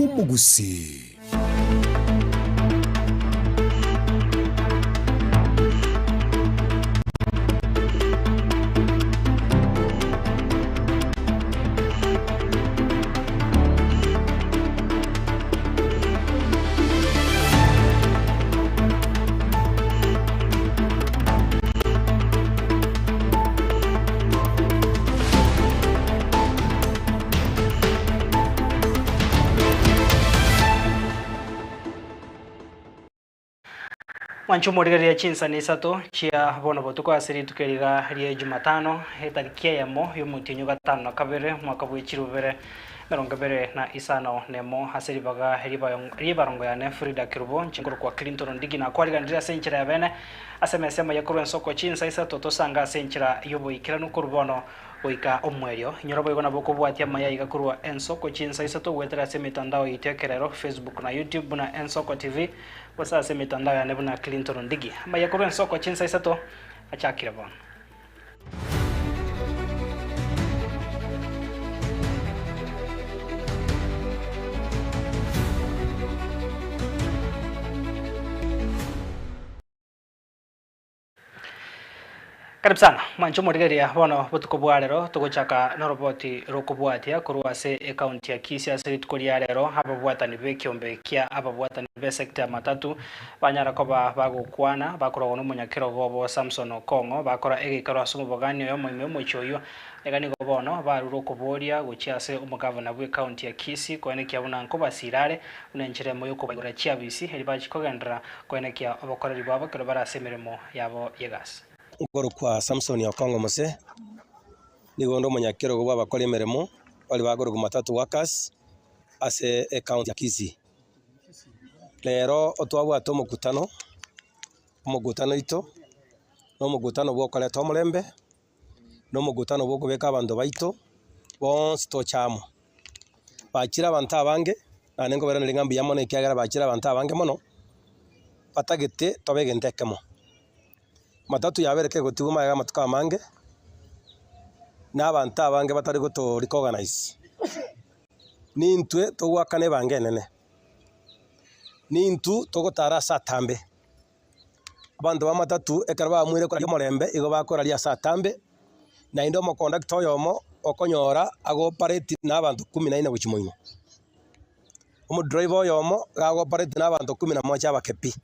b'umugusi. Wanchumo ya chinsa ni sato chia bono botuko asiri tukeriga rie Jumatano etarikia yamo yomutinyo gatano na kabere mwaka bw'ikirubere merongo bere na isano nemo asiri baga ribarongo ya Frida Kirubo nchingoro kwa Clinton Ndigi na kwali ndira senchira ya bene asemesema yakuru nsoko chinsa isato tosanga senchira yobo ikiranu kurubono oika omwerio nyorobo igona boko bwatia maya igakurwa ensoko chinsa isato wetera semitandao itekerero Facebook na YouTube na ensoko TV wasase mitandao ya nebuna Clinton Ndigi maya kurwa ensoko chinsa isato achakira bon. Karibu sana mwancho murigeria bono butuko rero tuguchaka no roboti rokubwatia kurwa se account ya Kisii asiri tukoria rero haba bwatani be kiombe kia aba bwatani be sector matatu banyara koba bagukwana bakoro no munyakiro gobo Samson Okongo bakora egikaro asumo bogani yo moime mochoyo egani go bono baruro kuboria guchiase umugavana bwe account ya Kisii kwene kia buna nko basirare unenjire moyo ko bagura chiabisi elibachikogendra kwene kia abakoreri babo kero barasemeremo yabo yegas ngoro kwa Samson Okongo mose nigondo munyakiro gwa bakora emeremo bali bagoro matatu workers ase account ya Kisii lero otwabwa to mugutano ito no mugutano bwo kole to mulembe no mugutano bwo kubeka abando baito bonse to chamo bakira abantu abange nanengo berana lingambi yamone kyagara bakira abantu abange mono patagete tobege ntekemo matatu yabereke gutuguma ya matuka mange n'abantu abange batari goto recognize nintwe togwakane bange nene nintu togotara satambe abandu ba matatu ekara bamwire kora yomorembe igo bakora ria satambe na indo mo conductor yomo okonyora ago operate n'abantu 14 gukimoino omo driver yomo ago operate n'abantu 11 abakepi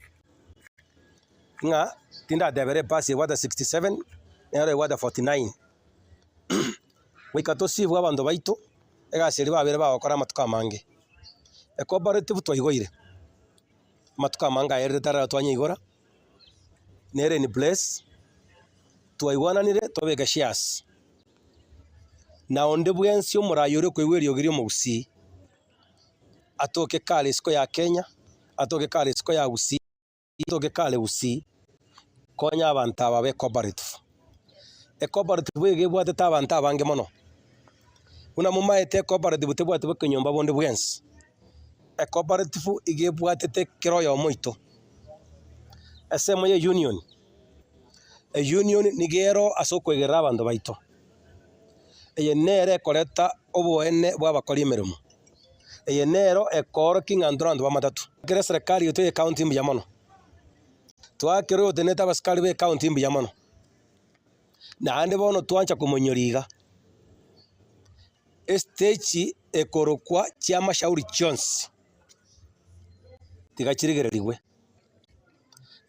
nga tinda debere pasi wada 67 ere wada 49 wikato sivu abando baito egaseri babere bakora matuka mange cooperative twayigoire matuka manga ere tara twanye igora nere ni place twayigwananire tobega shares na onde bwensi omurayore kwegweri ogiri omugusi atoke kale siko ya Kenya atoke kale siko ya Gusii itoke kale Gusii konya abantu ababe cooperative cooperative egebwate tabantu abange mono una mumaete cooperative tebwate bekenyomba bonde bwensi cooperative igebwate te kiroyo moito asemo ye union union nigero asokwegera abantu baito eye nere koleta oboene bwabakori emeremo eye nero ekoro king'andurando bamatatu kere serikali yote county mbiyamono twakero teneta baskali be county mbiyamono na ande bono twancha kumonyoriga stage ekorokwa chama shauri Jones tigachirigererigwe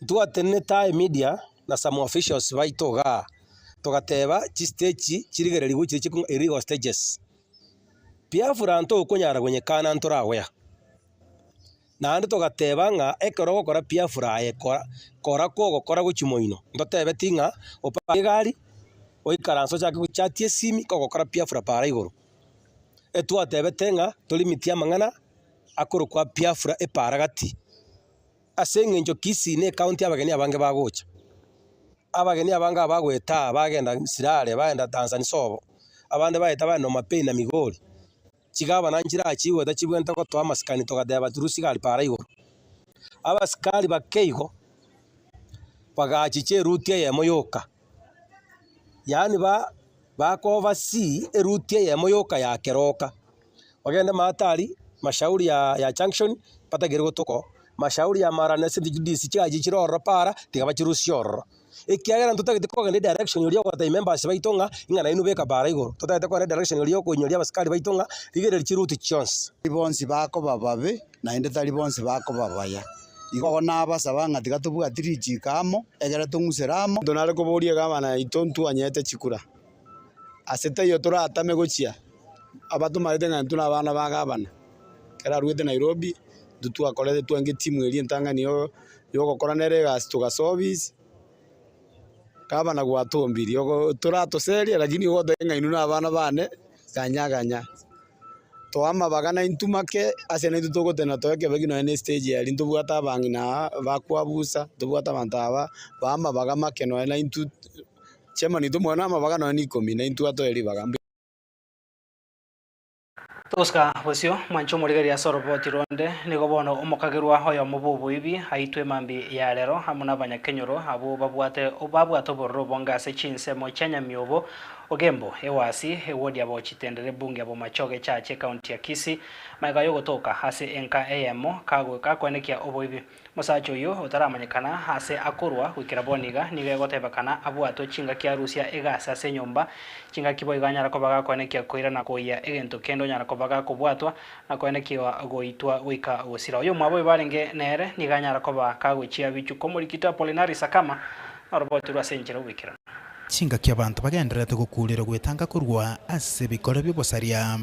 twateneta media na some officials baitoga togateba chi stage chirigererigwe chiri irigo stages pia furanto okonyara gwenye kana ntoragwya na ande togateba nga ekoro gukora pia furaye kora kogokora guchimoino ndotebe tinga opagari oikaranso chake guchatie simi kogokora pia fura para igoro etwatebe tenga tolimitia mangana akoro kwa pia fura eparagati asenge njo Kisii ne county abageni abange bagocha abageni abanga bagweta bagenda Sirare baenda Tanzania sobo abande baeta bano Mapei na Migori chigaba nanjira achiwe tachibwenta ko twa maskani togadeba turusigali para igoro abaskali bakeigo bagachiche rutie ya moyoka yani bakova si erutie ya moyoka ya keroka bagenda matari mashauri ya junction patagere gotoko mashauri ya marane sindisi chaji chiroro para tigaba chirusioro ikiagera ntutagite kwa ne direction yori kwa time members baitonga ingana inu beka bara igoro tutagite kwa ne direction yori ko nyori abaskari baitonga tigere chiruti chance bonsi bako bababe na inde tali bonsi bako babaya iko na abasaba ngati gatubuga triji kamo egera tunguseramo donale ko borie kama na itontu anyete chikura asete yo tora atame gochia abatu marete ngantu na bana bagabana kera ruete Nairobi dutu akolete twange timu eri ntanga niyo yo gokora nere gas to service kaba na gwatombiri yo turato seria lakini go denga inu na bana bane ganya to ama bagana intumake asene tutogo tena toke begino ene stage ya lintu bwata bangina bakwabusa tubwata bantaba bama bagama keno ena intu chema ni tumwana ama bagana ni komi na intu ato eri bagambe Toska bosio mwancho murigari ya soroboti ronde nigo bono omokagirwa hoyo mububu ibi haitwe mambi ya lero hamuna banyakenyoro abo babwate borro bongase chinse mo chanya miobo ogembo ewasi ewodi abo chitendere bunge abo machoge chache county ya Kisii maiga yogotoka hase enka emo kago kakwenekia obo ibi musacho yo otaramanyikana hase akorwa wikira boniga niga gotebakana abwato chinga kia Rusia egasa se nyomba chinga kibo iganyara kobaga kwenekia koira na koya egento kendo nyara kobaga kubwatwa na kwenekiwa goitwa wika osira yo mwabo barenge nere niganyara koba kagwichia bichu komurikita Polinari Sakama na roboti rwa senjero wikira chinga kia bantu bagenderete gukurira gwetanga kurwa ase bikoro byobosaria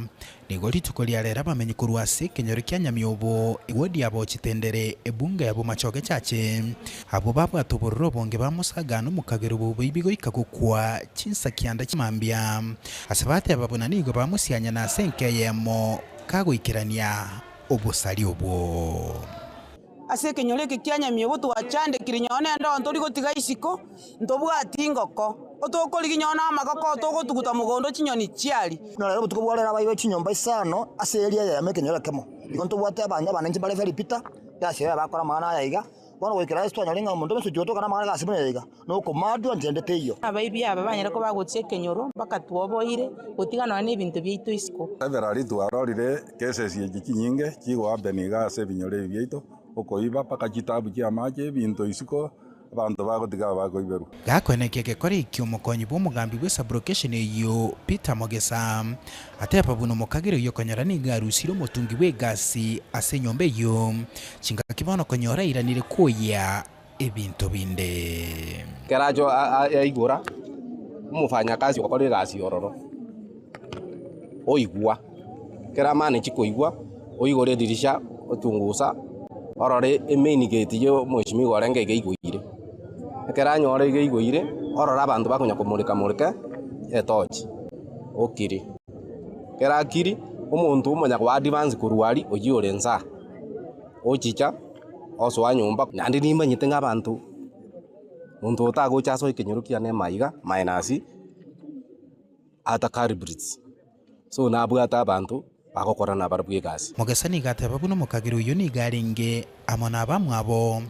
nigo rituko lya bamenye kurwa ase kenyoro kya Nyamiobo igodi abo chitendere ebunga yabo machoge chache abo babwato borro bonge bamusagano mukagero bo ibigo ikagukwa chinsa kianda kimambia asabate ababona nigo bamusianya na senke yemo kagoikirania obosari obo ase kenyore kya Nyamiobo twachande kirinyone ndo ntori gotiga isiko ntobwati ngoko otokori kinyona magoko togotuguta mugondo chinyoni chiali no lero tukubwalera bayiwe chinyomba isano ase area ya mekenyora kemo ikonto bwate abanya banenje bale very pita yase bakora mana yayiga bono wekira esto anyalinga omuntu beso joto kana mana gasibone yayiga no komadu antendete iyo abayibi aba banyera ko bagotse kenyoro bakatuoboire gotigana n'ibintu byito isiko everali twarorire cases yikinyinge kigwa beniga ase binyore byito okoiba paka kitabu kya maje bintu isiko abantu bagotiga bagoiberu gakweneke gekore ikyumukonyi bw'umugambi bwe sublocation iyo Peter Mogesa atepa buno mukagiro yo konyara ni garusiro mutungi we gasi ase nyombe yo chinga kibono konyora iranire koya ebintu binde kerajo igora umufanya kazi ukakore gasi ororo oigwa kera mane chikoigwa oigore dirisha otungusa orore main gate yo mwishimi gorenge geigwire kera nyore geigwire orora abantu bakonya kumurika etochi okiri kera kiri umuntu umanya kwa advance kurwari ojiyorenza ochicha oso anyumba nandi nimanyite ngabantu muntu utago chaso ikinyurukia ne maiga minus ata calibrates so nabwata abantu bakokora na barabwe gasi Mogesa ni gateba buno mukagiro yo ni garinge amona bamwabo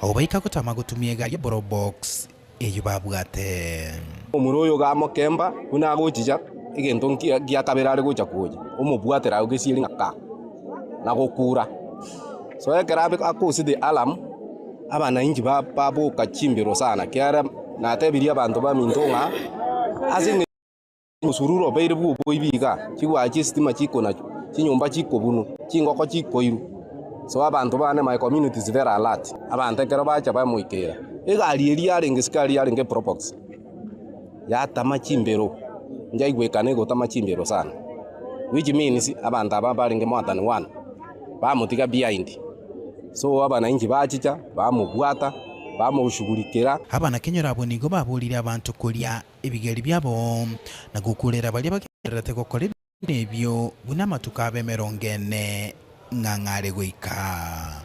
obaika kutama gutumie gari boro box eyo babwate umuroyo gamo kemba kuna gochicha igento nkia kaberare gocha kuja umubwatera ugesiri ngaka na gokura so ekerabe akusi the alarm abana inji babo kachimbiro sana kiara na atebiria abantu bamintonga azini musururo beire bwo ibiga kigwa chistima chiko na chinyumba chiko bunu chingoko chiko iru so abantu bane my community is very alert abantu ekero bacha bamuikera egari eri arenge skari arenge propox ya tamachimbero njaigwekane go tamachimbero sana which means abantu ababarenge more than one bamutiga behind so abana inji bachicha bamubwata bamushugurikira abana kenyora abo nigo babulira abantu kulya ebigeri byabo na gukulera bali bagerate gukora ebyo bunamatuka bemerongene ngangare goika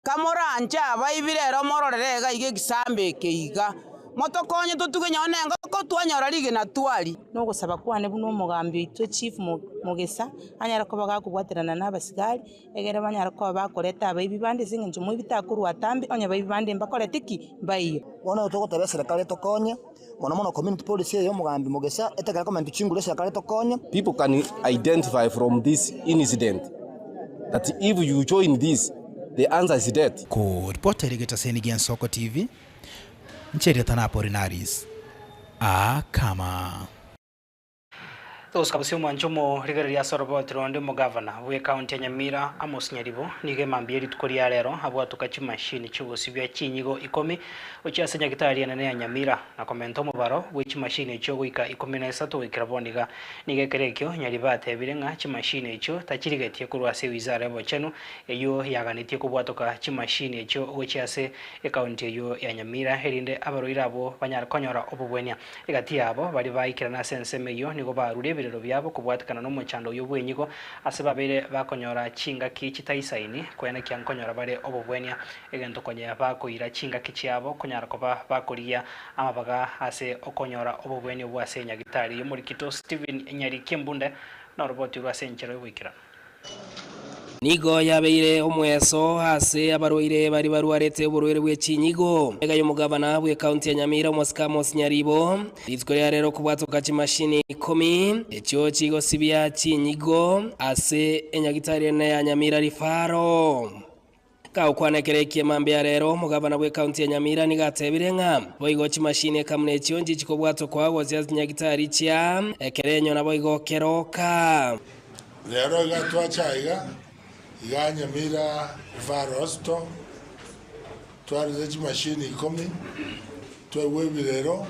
kamoranja abayibirero mororerega ige gisambe keiga motokonye tutugenya ngoko twanyora lige na twali no gusaba kwane buno mugambi ito chief Mogesa anyara ko bagakubwaterana n'abasigari egere banyara ko bakoreta abayibi bande singenje mu bitakuru atambi onya bayibi bande mbakoreta iki bayiyo bona tugotebe serikali tokonye mono community policy yo mugambi Mogesa etegera comment chingure serikali tokonye people can identify from this incident that if you join this, the answer is death. Ko reporter Rigeta Senigian Soko TV, Ncheria Tanapo Rinaris, kama Those kabisi mwanchomo rigari ya sorobo tironde mo governor we county ya Nyamira Amos Nyaribo nige mambieri tukori ya lero abwa tukachi machine cy'ubusibya cyinyigo 10 ucyase nyagitari ya nene ya Nyamira na komento mu baro which machine cyo guika 13 wikiraboniga nige kerekyo Nyaribate birenga chi machine cyo takirigetie kurwase wizara bo chenu eyo yaganitie kubwatoka chi machine cyo ucyase county yo ya Nyamira herinde abaroirabo banyar konyora obubwenya igati yabo bali bayikira na senseme yo nigo barure birero byabo kubwatikana no muchando y'ubwenyigo asebabere bakonyora chinga kichitaisaini kwena kyankonyora bare obubwenya egento konya bakoira chinga kicyabo konyara koba bakoria amabaga ase okonyora obubwenya bwase nyagitari y'umurikito Steven Nyari Kimbunde na roboti rwasenchero wikira nigo yabeire omweso hase abaroire bari barwarete uburwere bw'ekinyigo ega y'umugabana bwe county ya Nyamira Amos Nyaribo izwe rero kubwatoka kimashini 10 ekyo kigo sibya kinyigo ase enyagitari ya Nyamira rifaro ka ukwanekerekie mambe rero mugabana bwe county ya Nyamira nigatebirenga boigo kimashine kamune ekyo njikiko bwatokwa wazi nyagitari kya ekerenyo na boigo keroka rero gatwa chaiga ya Nyamira varosto twarize chimashini 10 twebirero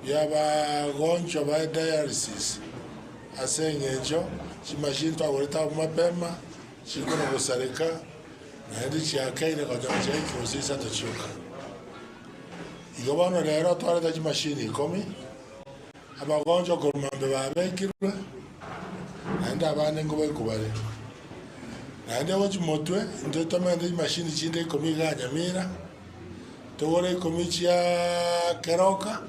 yaba goncho ba dialysis asenyecho chimashini twagoreta mapema chikono gusareka na ndi cyakaire kwa cyake usisa tochuka igobano rero twarize chimashini 10 abagoncho gormambe babekirwe anda abane ngo bekubare nande wachimotwe ndo tamande machine chinde komiga Nyamira tore komichia keroka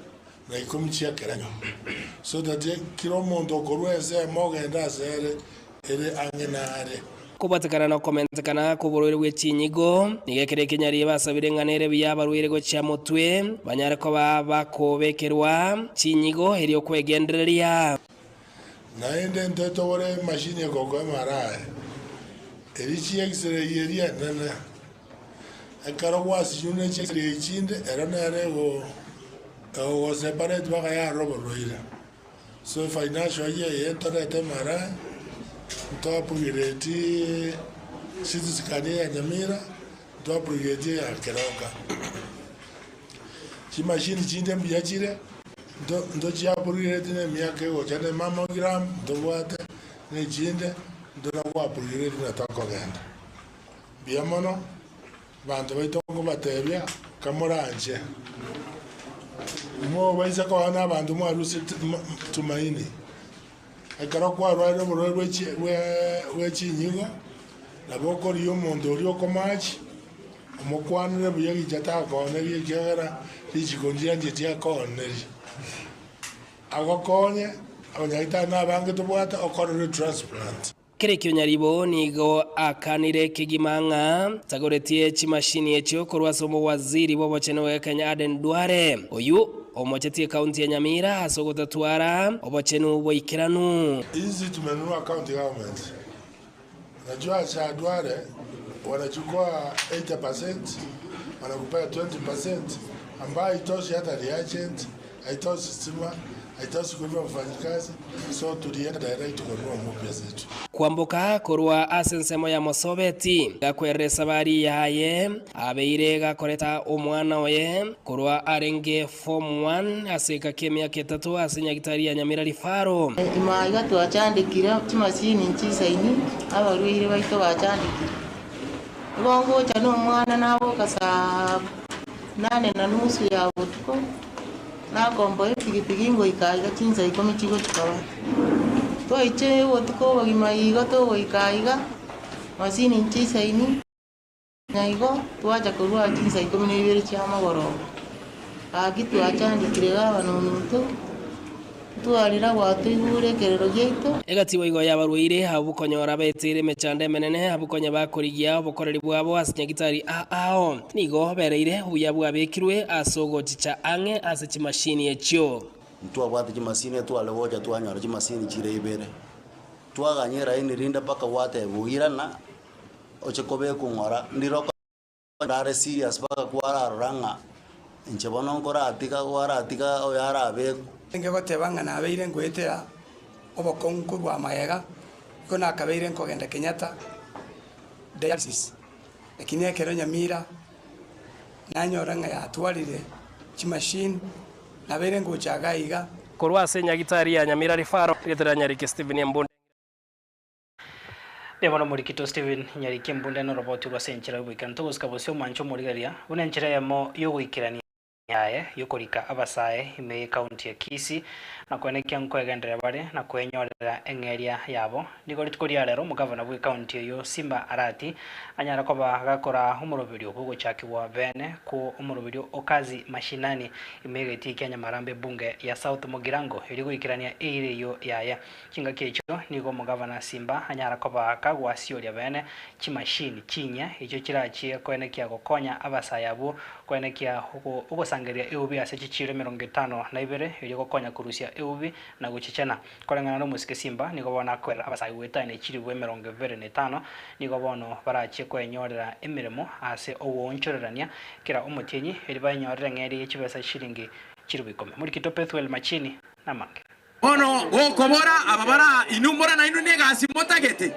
na ikomichia keranyo so that kiro mondo korweze mogenda sere ere angenare kubatakana no komentakana kuburwere bw'ekinyigo nigekere Kenyari basabirenganere byabarwere go cya mutwe banyare ko bakobekerwa kinyigo heriyo kwegendereria naende ndoto wore machine gogo marae erichi x-ray yeria nana akaro wasi yune x-ray chinde eranere go separate baka ya robo roira so financial ye entorete marae top grade sisi kani ya Nyamira top grade ya Keroka chi machine chinde mbiyachire ndo chia grade ne miake go chane mammogram ndo wate ne chinde ndona kwa grade na tako genda biamono bantu baitongo batebya kamoranje mo baisa ko na bantu mo arusi tumaini akaro kwa rwaro burwe wekinyigo naboko riyo mondo riyo komachi omukwanire buyagi jata ko ne yegera richigonjia njetia ko ne agokonye abanyaita na bange tubwata okorere transplant Kerekyo Nyaribo nigo akanire kigimanga tagoretie chimashini ekyo korwasomo waziri bobochenewe Kenya Aden Duare oyu omochetie county ya Nyamira asogotatwara obochenu boikiranu hizi tumenunua county government najua cha Duare wanachukua 80% wanakupea 20% ambayo itoshi hata reagent haitoshi stima haitoshi kwa mfanyikazi so tulienda direct kununua mpya zetu kwamboka korwa asensemo ya Mosobeti gakweresa bari yaye abeire gakoreta omwana oye korwa arenge form 1 aseka kemia ketatu asenya gitari ya Nyamira rifaro imaiga twachandikira chimashini nchisaini abarwire baito bachandikira bongo cyane umwana nabo kasa 8:30 ya butuko nakombo ipigipigi ngo ikaga kinza ikomi kigo tukaba twaije wotuko bagimayiga to goikaiga mashini nchisaini naigo twaja kurwa kinza ikomi n'ibiri cy'amagoro agitu achandikire abanonto tuarira watuyure kerero gito egatibo igo yabarwire habukonyora betire mechande menene habukonya bakorigia obukoreri bwabo asinyagitari ao nigo bereire ubuyabwa abekirwe asogo chicha ange ase chimashini ekyo mtu abwate chimashini twalewoja twanyora chimashini chire ibere twaganyera inirinda paka wate buirana oche kobe kungora ndiro ndare serious baka kwara ranga inche bono nkora atika kwara atika oyara be ngegotebanga nabeire ngwetera obokonku bwa maega kona akabeire nkogenda Kenyatta dialysis lakini ekero Nyamira nanyoranga yatwarire chimashine nabeire ngochaga iga korwa senya gitari ya Nyamira rifaro retera Nyariki Steven Mbunde Demono Murikito Steven Nyariki Mbunde no roboti rwa senchira bwikanto guskabosyo mancho murigaria unenchira yamo yogwikirania yae yokorika abasae ime county ya Kisii na kwenekia nkwegendera bare na kwenyorera engeria yabo nigo litkoria rero mugavana bwe county yo Simba Arati anyara koba gakora umurobirio bwo chakibwa bene ku umurobirio okazi mashinani imegeti Kenya Marambe bunge ya South Mugirango iligo ikirania ire yo yaya kinga kecho nigo mugavana Simba anyara koba kagwa sioria bene chimashini chinya icho kirachi kwenekia gokonya abasae abo kwenekia ugo sangeria eubi ase chichire 50 na ibere iligo konya kurusia eubi na guchichana kolengana no musike Simba nigo bona kwera abasae wetane chiribwe 25 nigo bono barache kwenyorera emirimo ase owonchorerania kira umutenyi elibanyorera ngeri chibesa shilingi chirubikome muri kitopethwel machini na mange ono gokobora ababara inumbora na inu negasi motagete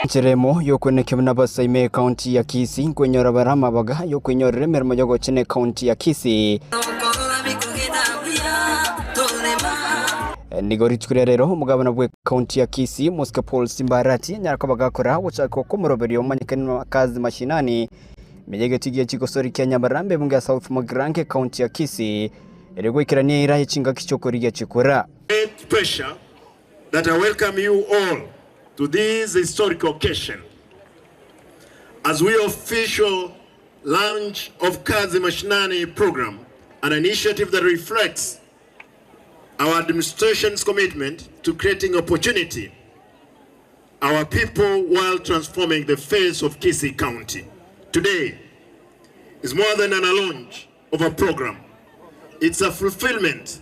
Chiremo yokwenekyo n'abasaime county ya Kisii kwenyora barama baga yokwenyorera emirimo yo gochene county ya Kisii nigori tukurerero umugabana bwe county ya Kisii Muska Paul Simba Arati nyarakabaga kora guchako kumuroberio manyikani kazi mashinani mejegetigiye chikosori Kenya Marambe bunge South Mugirango county ya Kisii erego ikirania irahe chinga kichokoriya chikora pressure that I welcome you all to this historic occasion as we official launch of Kazi Mashinani program, an initiative that reflects our administration's commitment to creating opportunity our people while transforming the face of Kisii County. Today is more than a launch of a program. It's a fulfillment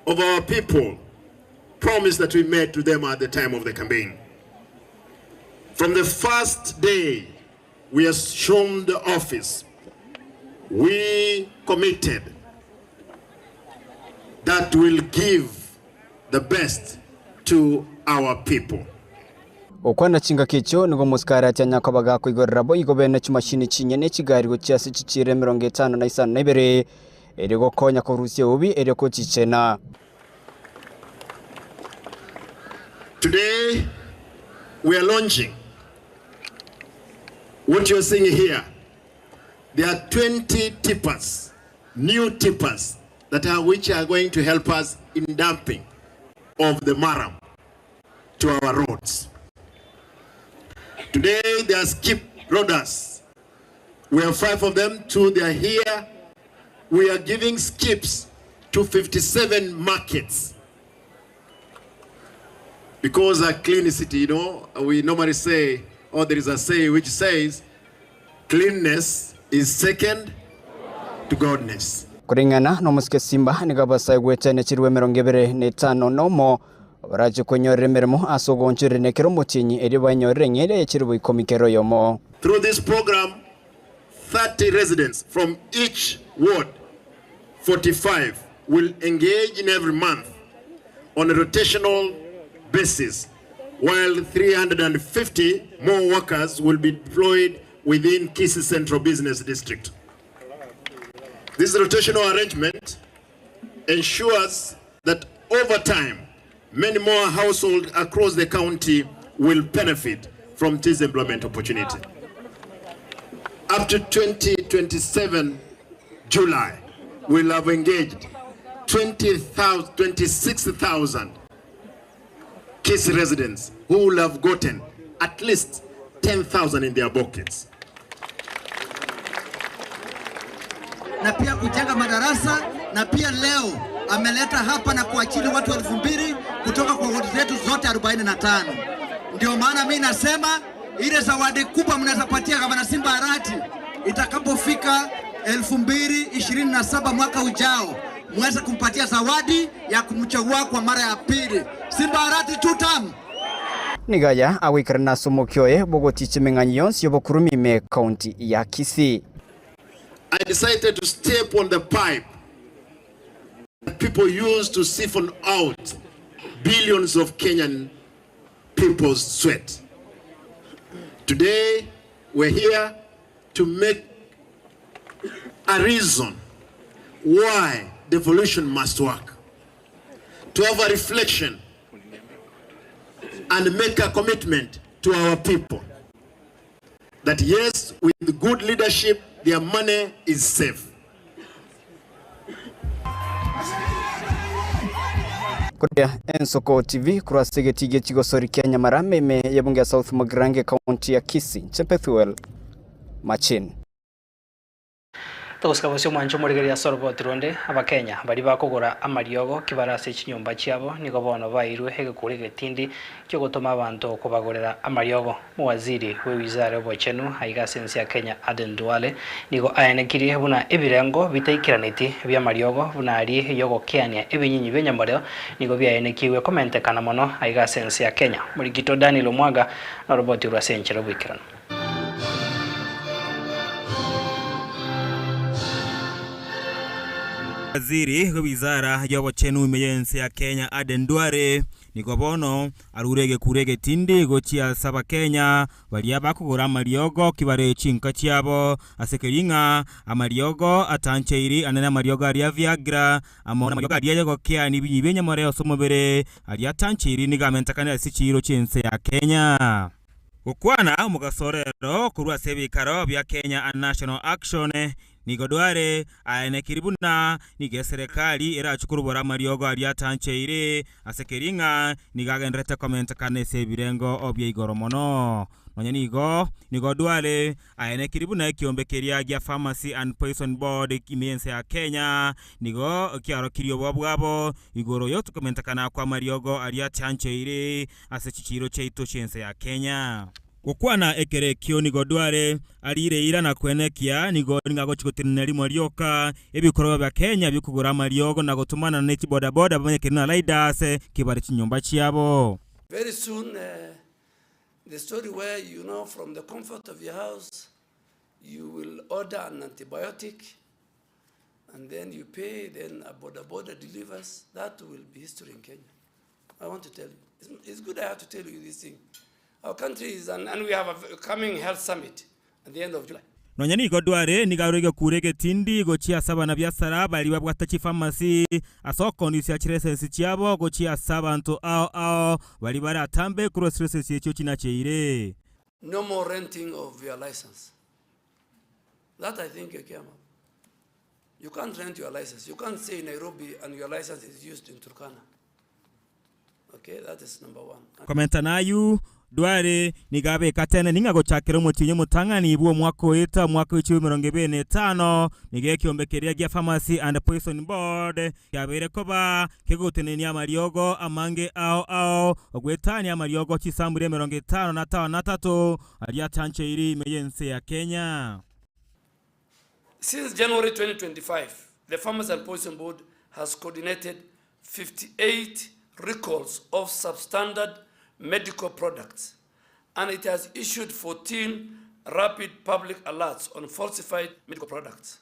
of our people promise that we made to them at the time of the campaign. From the first day we assumed the office, we committed that will give the best to our people. Okwana chinga kicho nigo muskara cyanya kabaga kwigorera bo igobene chimashini chinyene chigari go cyase chichire 55 na ibere erego konya ko Rusia ubi ereko chichena. Today we are launching what you're seeing here. There are 20 tippers, new tippers which are going to help us in dumping of the maram to our roads. Today there are skip loaders. We have 5 of them, 2 they are here. We are giving skips to 57 markets. Because a clean city, you know, we normally say, or there is a saying which says, cleanness is second to godness. Kuringana no muske Simba nigabasa gwetene chirwe 25 nomo baraje kwenyorera emirimo asogonchire nekero mutinyi eri banyorera ngere chirwe ikomikero yomo. Through this program 30 residents from each ward 45 will engage in every month on a rotational basis, while 350 more workers will be deployed within Kisii Central Business District. This rotational arrangement ensures that over time, many more households across the county will benefit from this employment opportunity. Up to 2027 July, we'll have engaged 26,000 Kisii residents who will have gotten at least 10,000 in their pockets. Na pia kujenga madarasa, na pia leo ameleta hapa na kuachili watu 2000 kutoka kwa wodi zetu zote 45. Ndio maana mimi nasema ile zawadi kubwa mnazapatia Gavana Simba Arati itakapofika 2027 mwaka ujao, mweze kumpatia zawadi ya kumchagua kwa mara ya pili. Simba Arati 2 term. nigaya awikara na somokyoe bogoti chimeng'anyo sio bokurumime county ya Kisii. I decided to step on the pipe that people use to siphon out billions of Kenyan people's sweat. Today, we're here to make a reason why devolution must work, to have a reflection and make a commitment to our people that yes, with good leadership, their money is safe. Kuria Ensoko TV kurasege tige chigosori Kenya marame me yabunge South Magrange County ya Kisii Chepethuel Machin. Tuguskabusyo mwancho murigeria sorbo tironde abakenya bari bakugura amariogo kibarase chinyumba chiabo nigo bono bairwe hege kuri getindi cyo gutuma abantu kubagurira amariogo muwaziri we wizara bochenu haigasensi ya Kenya Aden Duale nigo ayenekiri buna ebirengo bitaikiraniti bya mariogo buna ari yogo kiania ebinyinyi benyamoreo nigo byayenekiwe komente kana mono haigasensi ya Kenya murigito Daniel Omwaga na roboti rwasenchero bwikirano. Waziri wa wizara ya wachenu emergency ya Kenya Aden Duale niko bono arurege kurege tindi gochia saba Kenya balia bakugura amariogo kibare chinka chiabo asekeringa amariogo atancheiri anana amariogo aria Viagra amona amariogo aria gokia ni binyibenya mareo somobere aria tancheiri nigamentakana sichiro chense ya Kenya. Ukwana mugasorero kurwa sebikaro bya Kenya National Action nigo Duale ayenekiribuna nige serikali irachukurubora amariogo aria tancheire asekeringa nigagendrete komentakane sebirengo obye igoromono nonya nigo Duale ayenekiribuna kiombekeria gya Pharmacy and Poison Board kimense ya Kenya nigo kiaro kirio bwabo igoro yoto komentakana kwa amariogo aria tancheire asechichiro cheito chense ya Kenya. Ukwana ekere kio nigo Duale alire ira na kwenekia nigo ngago chikotineri morioka ebikorwa bya Kenya byukugura amariogo na gutumana neti boda boda bamenyekena riders kibari chinyumba chiabo. Very soon the story where from the comfort of your house you will order an antibiotic and then you pay, then a boda delivers. That will be history in Kenya. I want to tell you. It's good I have to tell you this thing. Our country is, and we have a coming health summit at the end of July. Nonya nigo Duale nigarurege kurege tindi gochia saba na biasara bali babwatachi pharmacy asoko ndisi chiresensi chiabo gochia saba nto ao bali bara tambe cross cyo chinacheire. No more renting of your license. That I think you can't rent your license. You can't say in Nairobi and your license is used in Turkana. Okay, that is number one. Komenta nayu Duale nigabe katene ningago chakero mutinye mutangani ibuo mwako eta mwako 2025 nige kiombekeria gya Pharmacy and Poison Board yabere koba kegotene ni amariogo amange ao ogwetani amariogo chisambure 53 alia tancheiri emergency ya Kenya. Since January 2025, the Pharmacy and Poison Board has coordinated 58 recalls of substandard medical products, and it has issued 14 rapid public alerts on falsified medical products.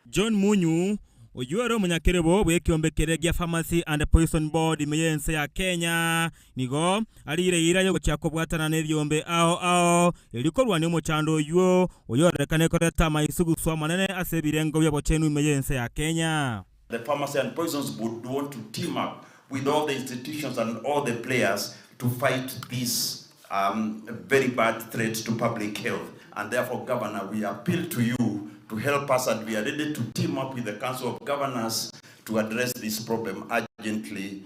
John Munyu ojuaro munyakerebo bwekiombekeria gya Pharmacy and Poison Board emergency ya Kenya nigo alire ira yo cyakobwatana nebyombe ao elikorwa ni muchando yo oyorekane koreta maisugu swa manene asebirengo byabotenu emergency ya Kenya. The Pharmacy and Poisons Board want to team up with all the institutions and all the players to fight this very bad threat to public health. And therefore, Governor, we appeal to you to help us, and we are ready to team up with the Council of Governors to address this problem urgently.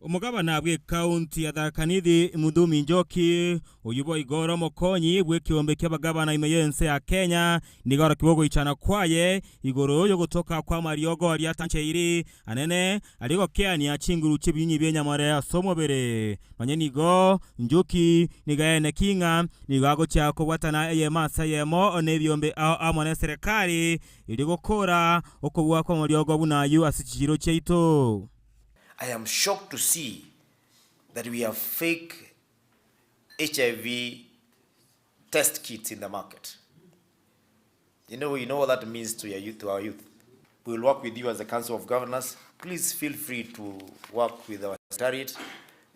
Umugabana bwe county ya Tharaka-Nithi Mudhumi Njoki uyubo igoro mokonyi bwe kiombe ky'abagabana emergency ya Kenya nigoro kibogo ichana kwaye igoro yo gutoka kwa mariogo ali atancheiri anene aliko kiani achinguru chibinyi byenyamare ya somobere manye nigo Njoki nigaene kinga nigago cyako watana yemasa yemo nebyombe amone serikali iligokora okubwa kwa mariogo bunayu asichiro cheito. I am shocked to see that we have fake HIV test kits in the market. You know what that means to your youth, to our youth. We will work with you as the Council of Governors. Please feel free to work with our Secretariat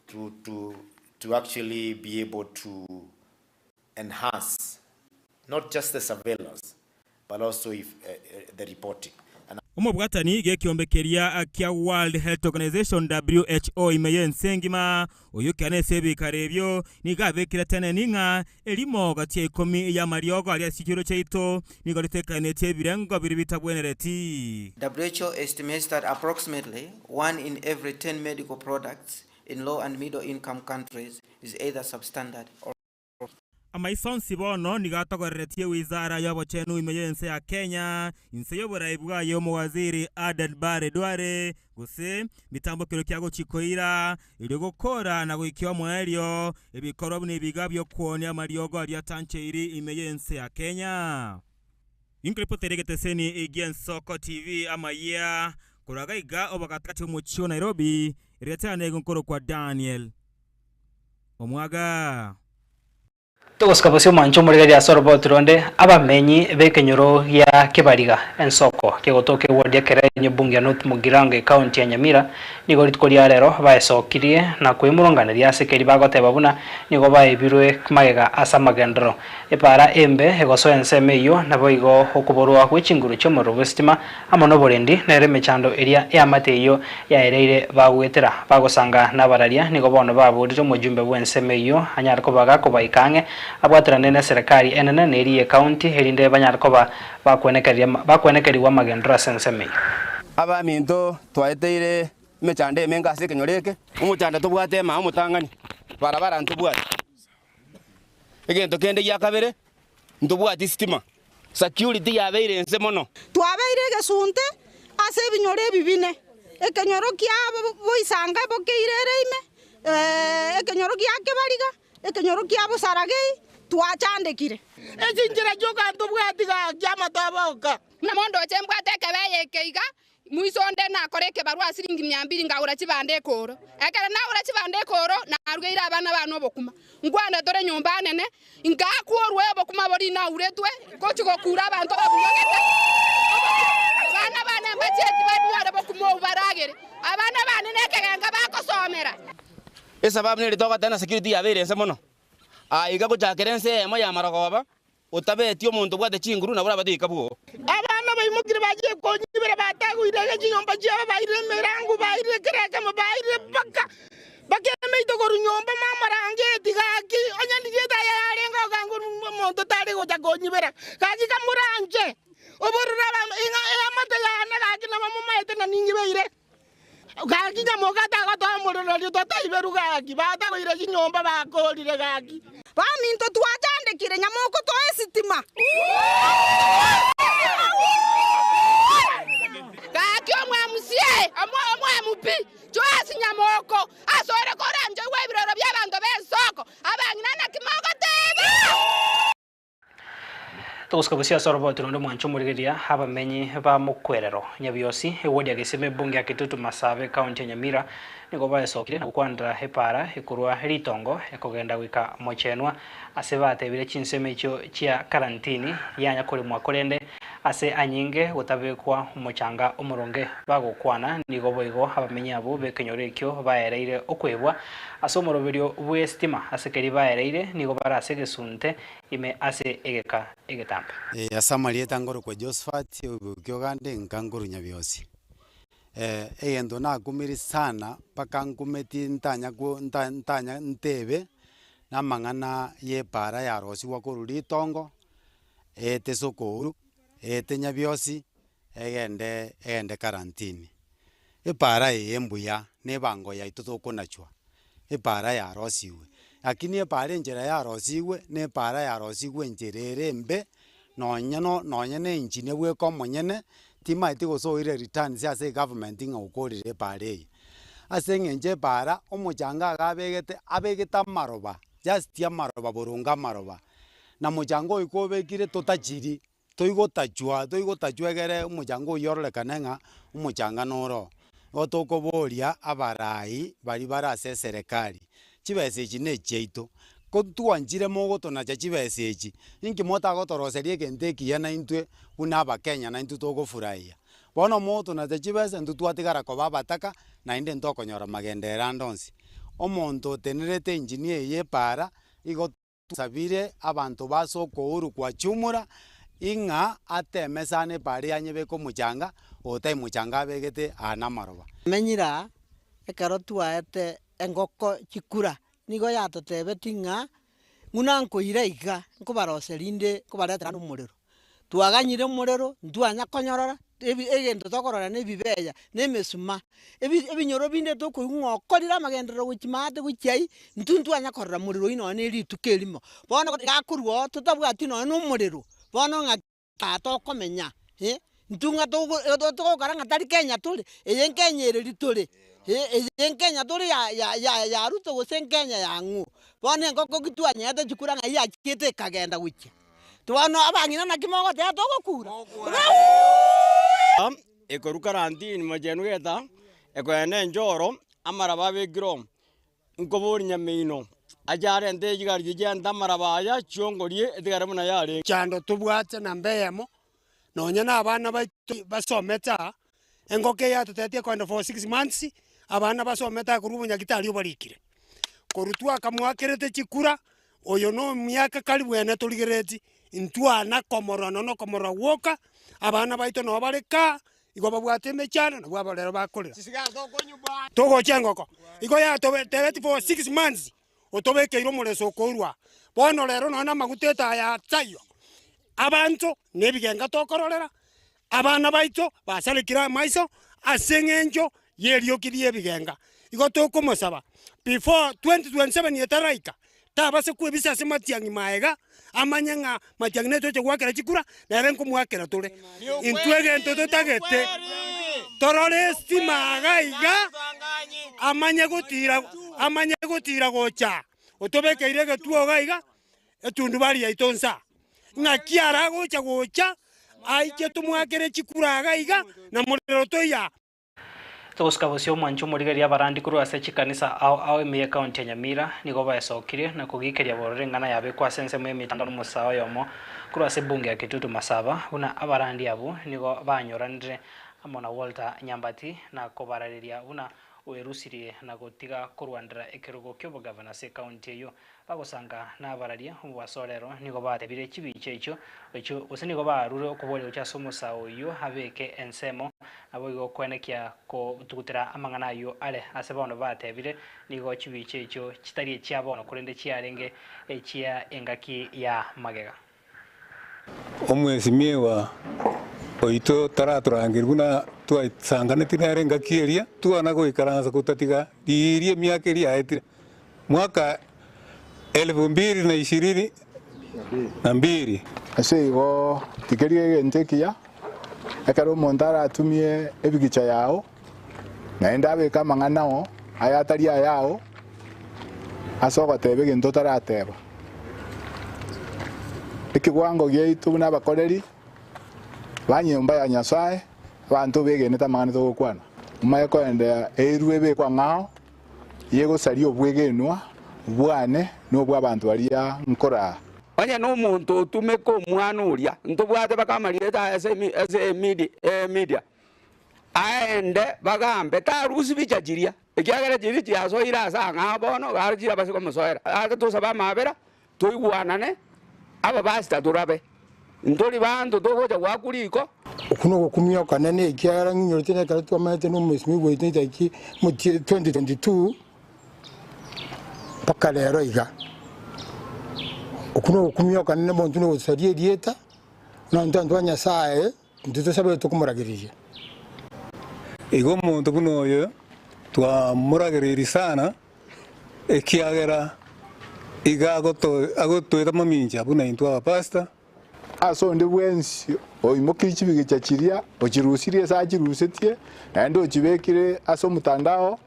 to actually be able to enhance not just the surveillance, but also the reporting. Omubwatani gekiombekeria kia World Health Organization WHO imeye nsengima oyukane sebikarebyo nigabekira tene ninga elimo gatie 10 ya mariogo ali sikiro cheito nigolitekane tebirengo biri bitabwenereti. WHO estimates that approximately 1 in every 10 medical products in low and middle income countries is either substandard or amaisonsi bono nigatogoretie wizara y'obochenu imeyense ya Kenya inse y'oboraibwa y'omu waziri Aden Duale guse mitambo kiro kyago chikoira ili gukora na guikio mweryo ibikorwa nibiga byo kuonia mariogo ali atancheiri imeyense ya Kenya. Inkripoteregeteseni Igien Soko TV amaya kuragaiga obakatati umuchio Nairobi iretane gunkoro kwa Daniel Omwaga. Tuguskabusio mancho muri ya sorbo turonde abamenyi bekenyoro ya Kibariga ensoko kegotoke ward ya Kerenyo bunge North Mugirango county ya Nyamira nigo ritkoria rero baesokirie na kwimurunganira sekeri bagoteba buna nigo baibirwe magega asamagendro epara embe egoso ensemeyo naboigo okuborwa kwechinguru chomoro westima amono borendi nere mechando eria ya mateyo ya ereire bagwetera bagosanga nabararia nigo bono baburiro mujumbe wensemeyo anyarko baga ko baikange abwaterane na serikali enene neri county herinde banyarko bakwenekeriwa magendro sensemeyo abaminto twaeteire mechande menga sekenyoreke umuchanda tubwate ma umutangani barabara ntubwate egento kende yakabere ntubwate stima security yabeire nse mono twabeire gesunte ase binyore bibine ekenyoro kyabo boisanga bokeirereime ekenyoro kyakebariga ekenyoro kyabo saragei twachandekire ekinjira joka ntubwatiga kyamataboka namondo chembwate kebeye keiga muisonde na koreke barua siringi 200 ngaura chibande koro ekere na ura chibande koro na arweira abana bano bokuma ngwana dore nyumba nene ngakuorwe bokuma bori na uretwe kochiko kura abantu babuyogete bana mbacheti baduare bokuma ubaragere abana bane nekegenga bakosomera esababu nere toka tena security yabere nse mono aiga kuchakerense emo ya marogoba utabeti omuntu bwate chinguru na buraba dikabwo abana bayimukire bagiye konyibera batagwirege chinyomba cyaba bayire merangu bayire kereke mabayire baka bakemeito korunyomba mamarange digaki onyandiye daya yarenga kanguru omuntu tari goja konyibera kaji kamuranje oburura inga amate yana kaki na mamumaite na ningibeire kaki nyamoka tagotomurura litotayiberu kaki batagwire chinyomba bakorire kaki baminto twachandekire nyamoko toesitima kaki omwamusie omwamupi choasi nyamoko asore koranje webiroro by'abantu b'ensoko abangina na kimoko tebe tuguskabusia sorbo turonde mwancho murigeria abamenyi ba mukwerero nyabiosi ewodi ageseme bunge ya Kitutu Masabe county ya Nyamira nigo baesokire na kwandra hepara ekurwa ritongo ekogenda wika mochenwa asebate bire chinseme icho chia karantini yanya kuri mwakorende ase anyinge gutabekwa umuchanga umuronge bagukwana nigo boigo abamenyi abo bekenyorekyo baereire okwebwa ase umoroberio bwestima asekeri baereire nigo barase gesunte ime ase egetampa asamali etangoro kwa Josephat ubyogande nkanguru nyabiosi egento nakumiri sana paka nkumeti ntanya ntebe namang'ana yepara yarosiwa koruri itongo ete sokuru ete nyabiosi egende karantini epara embuya nebango yaito tokonachwa epara yarosiwe lakini epara enjera yarosiwe nepara yarosiwe enjerere mbe nonya ne engineer bweko monyene timaiti gosoire returns ase government nga ukorire pare ase ngenje para omuchanga abegeta maroba just ya maroba burunga maroba na muchango ikobekire totachiri toigotachwa egere omuchango yorolekana nga omuchanga noro otokoboria abarai bari barase serikali chibese chine cheito kotwanjire mogoto na chachibesechi inki mota gotoroserie kenteki ya na intwe una Kenya na intu togofurahia bono moto na chachibese ntu twatigara ko babataka na inde ntokonyora magendera ndonsi omonto tenerete engineer ye para igo sabire abantu basoko uru kwa chumura inga atemesane pari anyebe ko muchanga otai muchanga begete ana maroba menyira ekaro twaete engoko chikura nigo yatotebe tinga nguna nkoire iga nkobaroserinde kobaretera n'umuriro twaganyire umuriro ntwanya konyorora egento tokorora nebibeya nemesuma ebinyoro binde tokuingokorira amagendero guchimate guchai ntwanya korora muriro ino ne ritukelimo bono gakurwo tutabwati no n'umuriro bono ngata komenya ntunga togokaranga tari Kenya tuli eyenkenya tuli eyenkenya tuli ya ruto gose Kenya yangu bono ngoko kitwanyete chikuranga yachite kagenda guchi twana abangina na kimogo te togokura ekoruka rantini majenu geta ekoene njoro amaraba begiro nkobori nyameino ajare nde jigari jenda maraba ya chiongorie etigare muna yare chando tubwate na mbeyemo nonya na abana basometa engoke ya tutetie kwenda for 6 months abana basometa kurubunya gitari obarikire korutwa kamwakirete chikura oyo no myaka karibu ene tuligereti intwana komorano no komora woka abana baito no bareka igo babwate mechana no babalero bakorera togo chengoko igo ya tobeti for 6 months otobeke iro mureso korwa bono lero no na maguteta ya tsayo abantu nebigenga tokororera abana baito basalikira maiso asengenjo yerio kirie bigenga igo tokomosaba before 2027 yetaraika tabase kwebisa sematiangi maega amanyanga matiangi neto chegwakera chikura na renko mwakera tole intwege ntoto tagete torore stimaga iga amanya gutira gocha otobeke irege tuoga iga etundu bari yaitonsa ngakiara gocha aike tumwakere chikura iga na murero toya Toskabosio mwancho murigeria barandi kuru ase chikanisa au eme account ya Nyamira nigo baesokire na kugikeria borengana yabe kwa sense mwe mitandao musao yomo kuru ase bunge ya Kitutu Masaba una abarandi abo nigo banyoranire amona Walter Nyambati na kobarariria una uerusirie na gotiga kurwandira ekerugo kyo bugavana se county yo bagosanga na bararia wasorero nigo batebire chibiche icho echo usinigo barure okubole ucha somusao yo habeke ensemo abo igo kwenekia ko tukutira amangana yo ale asebono batebire nigo chibiche icho chitari chiabono kurende chiarenge echia engaki ya magega omwezi miewa oito taraturangiruna twaisangane tinare ngakieria tuana goikaranza kutatiga dirie miakeri aetire mwaka 2022 ase igo tikerie gentekia ekaro montara atumie ebigicha yao naenda beka manganao ayataria yao asoga tebe gento tarateba ikigwango geitu na bakoreri banyemba ya Nyasaye bantu begeneta mangane togokwana umayeko ende erwe be kwa ngao yego sari obwegenwa bwane no bwa bantu baria nkora Wanya no muntu tumeko mwana uria ntobwate bakamarira ase media aende bagambe tarusi bichajiria ekiagera jiri jiaso ira sanga bono garjira base ko musoera ate to saba mabera toigwanane aba basta turabe ndoli bantu togoja wakuriko okuno gokumia kanene ikiara nginyorite na karatu amate no mwesimi goite iki mu 2022 pakalero iga okuno gokumia kanene bontu no sarie dieta na ntandwa Nyasaye ndito sabe tokumuragirije igo muntu kuno yo twamuragiriri sana ekiagera iga agotweta maminja buna intwa pasta aso ndi bwensi oimokiri chibigicha chiria ochirusirie sa chirusetie endo chibekire aso mutandao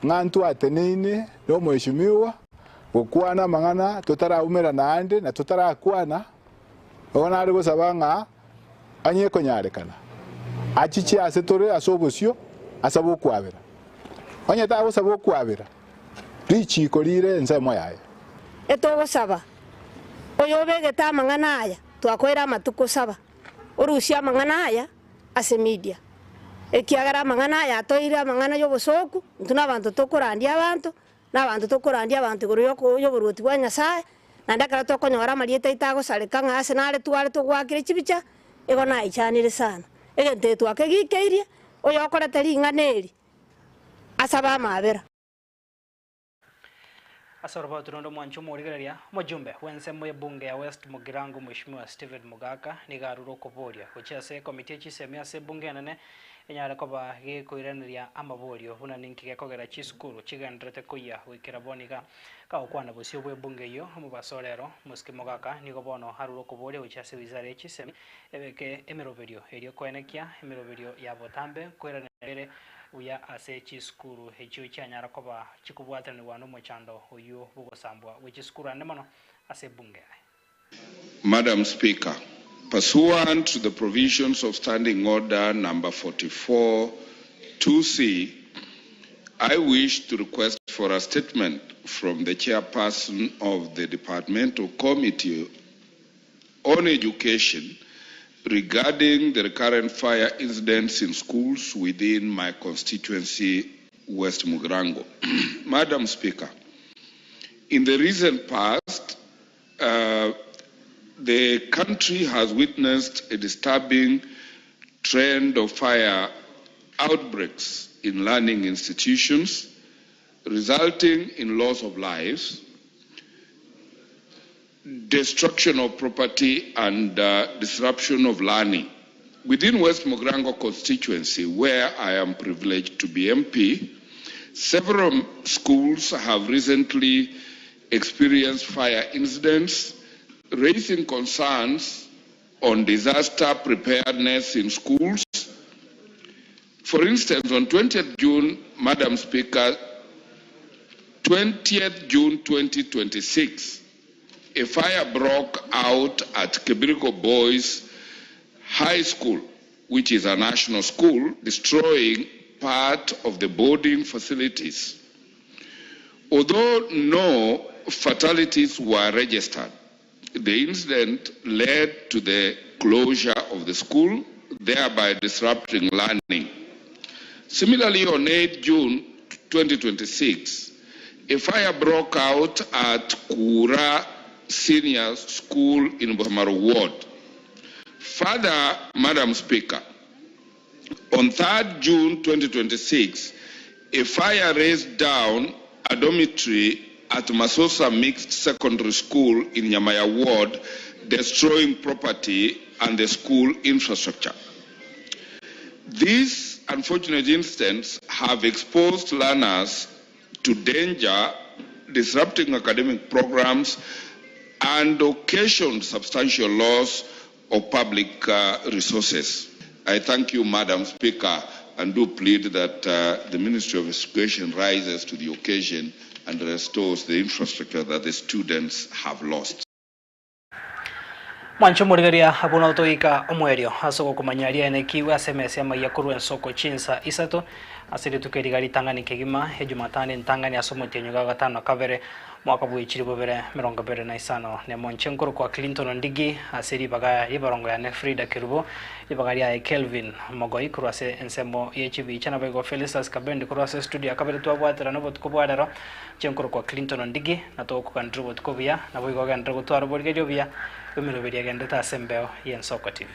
ngantu ateneine no mweshimiwa gukwana mangana tutaraumera naande na tutarakwana ona ari gusabanga anye konyarekana achichi asetore asobosio asabo kwabera onye ta gusabo kwabera richi kolire nsemo yaye etogosaba oyo begeta amang'ana aya twakoera amatuko saba orusia amang'ana aya ase media ekiagera amang'ana aya atoire amang'ana y'obosoku ntuna abantu tokorandia abantu igoro y'oboruoti bwa Nyasaye naende ekero tokonyora amarieta itagosareka ng'ase nare tware togwakire chibicha igo naichanire sana egente twakegikeirie oyo okorete ring'ana eri asaba amabera Asoroba tunondo mwancho murigereria mujumbe wensemo bunge ya West Mugirango Mheshimiwa Steven Mugaka ni garuro koboria kuchase komite chisemia se bunge nene enyara koba ge koireneria amaborio buna ninki gekogera chisukuru chigendrete kuya wikira boniga ka okwana busio bwe bunge yo mu basorero muski Mugaka ni gobono haruro koboria uchase wizare chisemi ebeke emeroberio erio koenekia emeroberio ya botambe koirenere uya ase chiskuru hechio chanyara koba chikubwatani wano mochando uyu bugosambwa wichiskuru anemono ase bunge. Madam Speaker, pursuant to the provisions of Standing Order number 44 2C, I wish to request for a statement from the chairperson of the Departmental Committee on Education regarding the recurrent fire incidents in schools within my constituency, West Mugirango. Madam Speaker, in the recent past, the country has witnessed a disturbing trend of fire outbreaks in learning institutions, resulting in loss of lives, destruction of property and disruption of learning. Within West Mugirango constituency, where I am privileged to be MP, several schools have recently experienced fire incidents, raising concerns on disaster preparedness in schools. For instance, on 20th June, Madam Speaker, 20th June 2026, a fire broke out at Kebiriko Boys High School, which is a national school, destroying part of the boarding facilities. Although no fatalities were registered, the incident led to the closure of the school, thereby disrupting learning. Similarly, on 8 June 2026, a fire broke out at Kura Senior School in Bamaru Ward. Further, Madam Speaker, on 3rd June 2026, a fire raised down a dormitory at Masosa Mixed Secondary School in Nyamaya Ward, destroying property and the school infrastructure. These unfortunate incidents have exposed learners to danger, disrupting academic programs, and occasioned substantial loss of public resources. I thank you, Madam Speaker, and do plead that the Ministry of Education rises to the occasion and restores the infrastructure that the students have lost. Mwancho murigeria abuna utoika omwerio asoko kumanyaria enekiwa SMS ya mayakuru ensoko chinsa isato asiri tukerigari tangani kegima ejumatani ntangani asomoti nyuga gatano kavere mwaka bw'ichiri bobere 25 ne Monchenkuru kwa Clinton Ndigi asiri baga ibarongo ya Frida Kirubo ibagari ya Kelvin Mogoi kurase ensemo yechibi chana bego Felicitas Kabendi kurase studio akabere twabwatira no botkobwadero Chenkuru kwa Clinton Ndigi na to ku Andrew botkobia na boigo ga Andrew twaro borgejo bia bemero beria gende ta sembeo yen Soko TV.